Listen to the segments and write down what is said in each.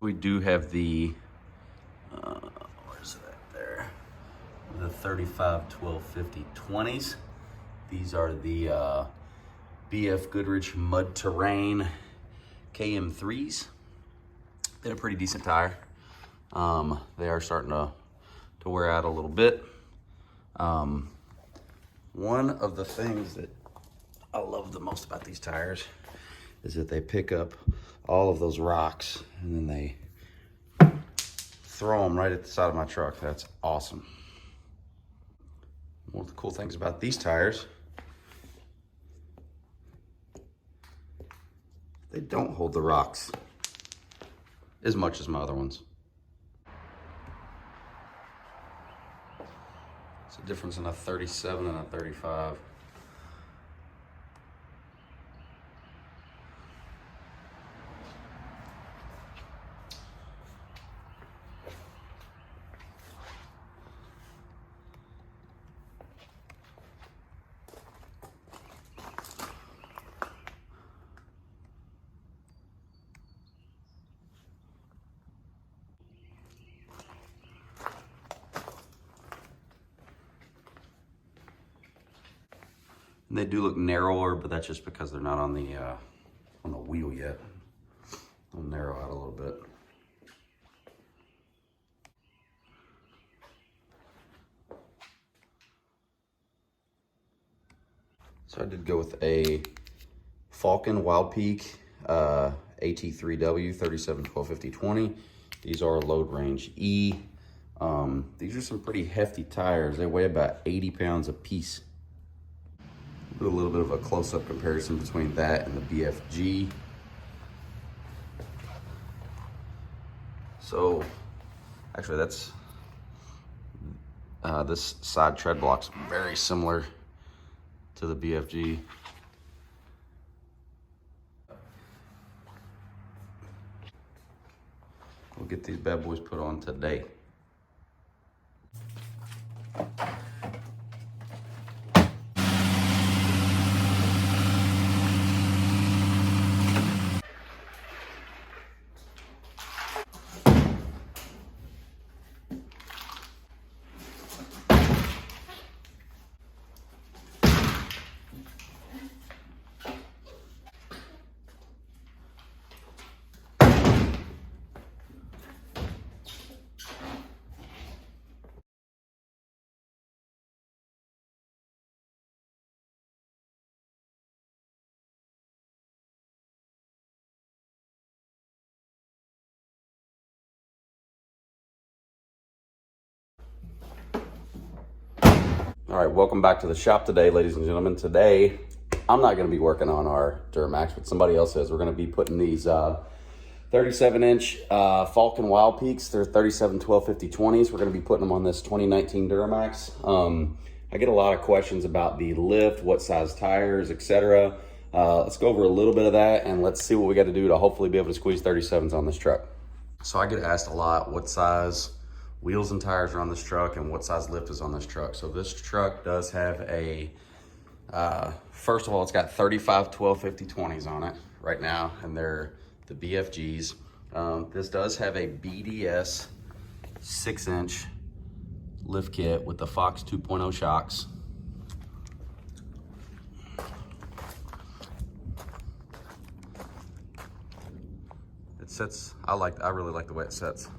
we do have the, where's it at there? The 35 12 50 20s. These are the BF Goodrich Mud Terrain KM3s. They're a pretty decent tire. They are starting to wear out a little bit. One of the things that I love the most about these tires is that they pick up all of those rocks and then they throw them right at the side of my truck. That's awesome. One of the cool things about these tires, they don't hold the rocks as much as my other ones. It's a difference in a 37 and a 35. And they do look narrower, but that's just because they're not on the wheel yet. They'll narrow out a little bit. So I did go with a Falcon Wild Peak AT3W 37 12 50 20. These are load range E. These are some pretty hefty tires. They weigh about 80 pounds a piece. Do a little bit of a close-up comparison between that and the BFG. So, actually that's, this side tread block's very similar to the BFG. We'll get these bad boys put on today. All right, welcome back to the shop today, ladies and gentlemen. Today, I'm not gonna be working on our Duramax, but somebody else is. We're gonna be putting these 37-inch Falcon Wild Peaks. They're 37 12 50 20s. We're gonna be putting them on this 2019 Duramax. I get a lot of questions about the lift, what size tires, etc. Let's go over a little bit of that and let's see what we gotta do to hopefully be able to squeeze 37s on this truck. So I get asked a lot what size wheels and tires are on this truck and what size lift is on this truck. So this truck does have a, first of all, it's got 35 12 50 20s on it right now, and they're the BFGs. This does have a BDS 6-inch lift kit with the Fox 2.0 shocks. It sits, I really like the way it sits.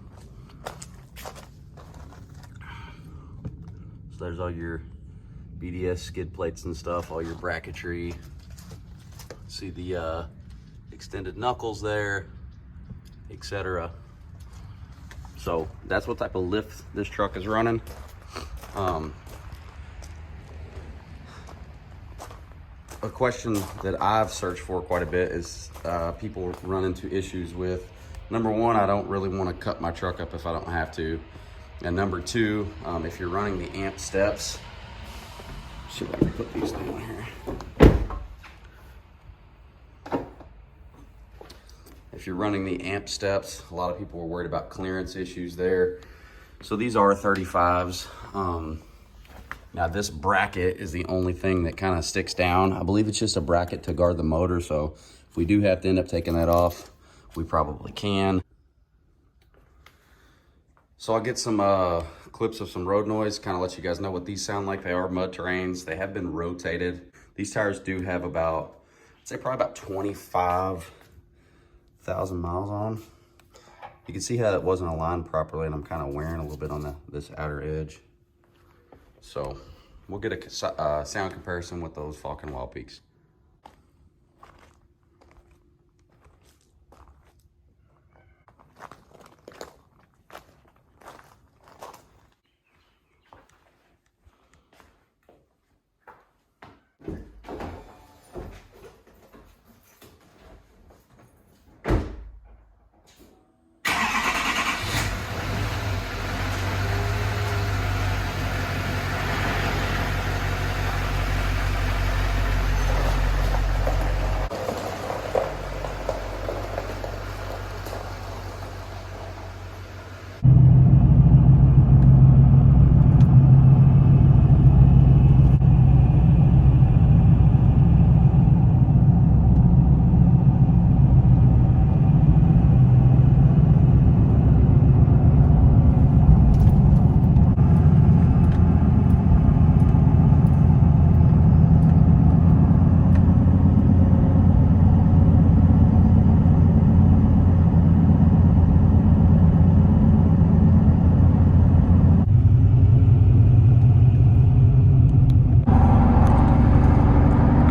So there's all your BDS skid plates and stuff, all your bracketry. See the extended knuckles there, etc. So that's what type of lift this truck is running. A question that I've searched for quite a bit is people run into issues with, number one, I don't really want to cut my truck up if I don't have to. And number two, if you're running the amp steps, see if I can put these down here. If you're running the amp steps, a lot of people are worried about clearance issues there. So these are 35s. Now this bracket is the only thing that kind of sticks down. I believe it's just a bracket to guard the motor. So if we do have to end up taking that off, we probably can. So I'll get some clips of some road noise, kind of let you guys know what these sound like. They are mud terrains. They have been rotated. These tires do have about, I'd say probably about 25,000 miles on them. You can see how it wasn't aligned properly, and I'm kind of wearing a little bit on this outer edge. So we'll get a sound comparison with those Falken Wild Peaks.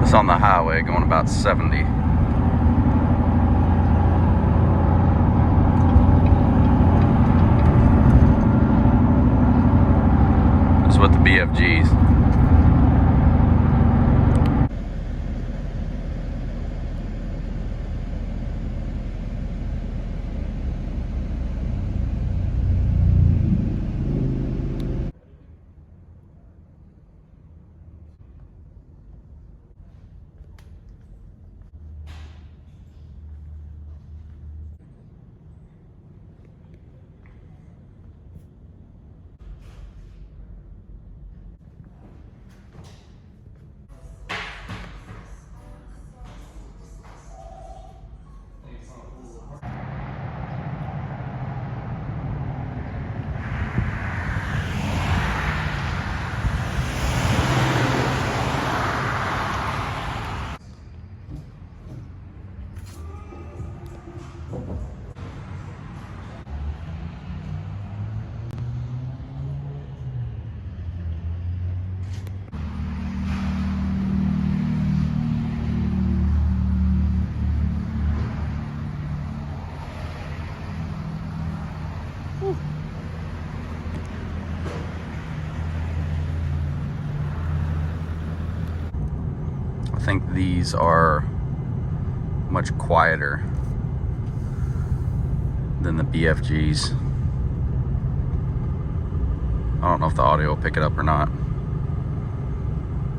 It's on the highway going about 70. This is with the BFGs. I think these are much quieter than the BFGs. I don't know if the audio will pick it up or not.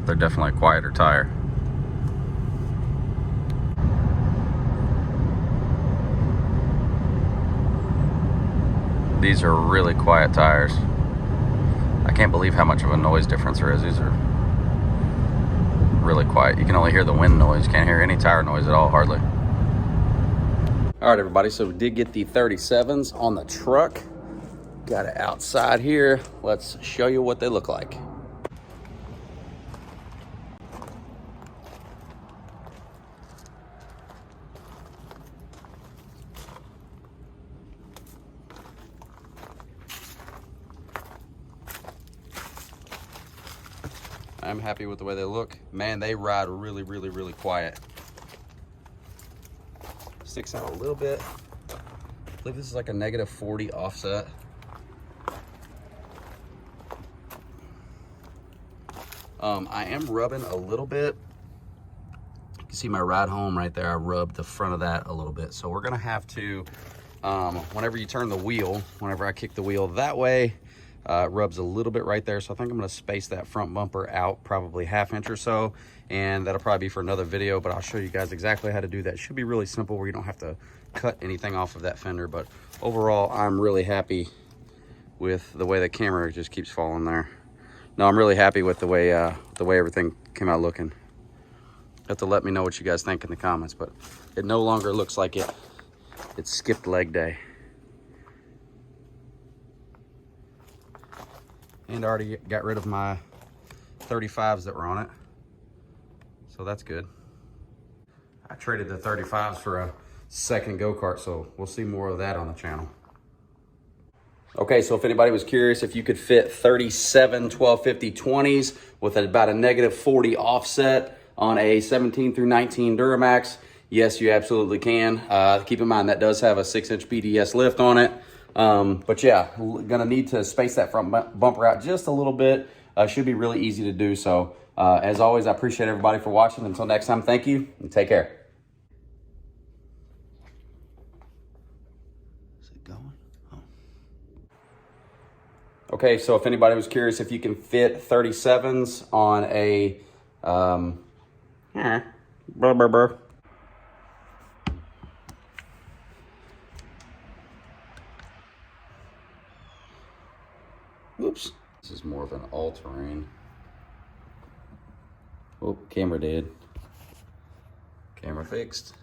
They're definitely a quieter tire. These are really quiet tires. I can't believe how much of a noise difference there is. These are really quiet. You can only hear the wind noise. You can't hear any tire noise at all, hardly. All right, everybody, so we did get the 37s on the truck. Got it outside here. Let's show you what they look like. I'm happy with the way they look. Man, they ride really, really, really quiet. Sticks out a little bit. I believe this is like a -40 offset. I am rubbing a little bit. You can see my ride home right there. I rubbed the front of that a little bit. So we're gonna have to, whenever you turn the wheel, whenever I kick the wheel that way, it rubs a little bit right there. So I think I'm gonna space that front bumper out probably 1/2 inch or so. And that'll probably be for another video, but I'll show you guys exactly how to do that. It should be really simple where you don't have to cut anything off of that fender. But overall, I'm really happy with the way the camera just keeps falling there. No, I'm really happy with the way everything came out looking. You have to let me know what you guys think in the comments, but it no longer looks like it skipped leg day. And I already got rid of my 35s that were on it. So that's good. I traded the 35s for a second go-kart, so we'll see more of that on the channel. Okay, so if anybody was curious if you could fit 37 1250 20s with about a -40 offset on a 17 through 19 Duramax, yes, you absolutely can. Keep in mind that does have a 6-inch BDS lift on it. But yeah, gonna need to space that front bumper out just a little bit. Should be really easy to do. So as always, I appreciate everybody for watching. Until next time, thank you and take care. Is it going? Oh. Okay, so if anybody was curious if you can fit 37s on a Oops. This is more of an all-terrain. Oh, camera dead. Camera fixed.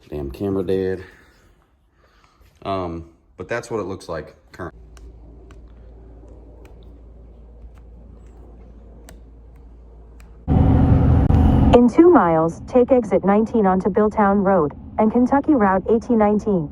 Damn camera dead. But that's what it looks like currently. In 2 miles, take exit 19 onto Billtown Road and Kentucky Route 1819.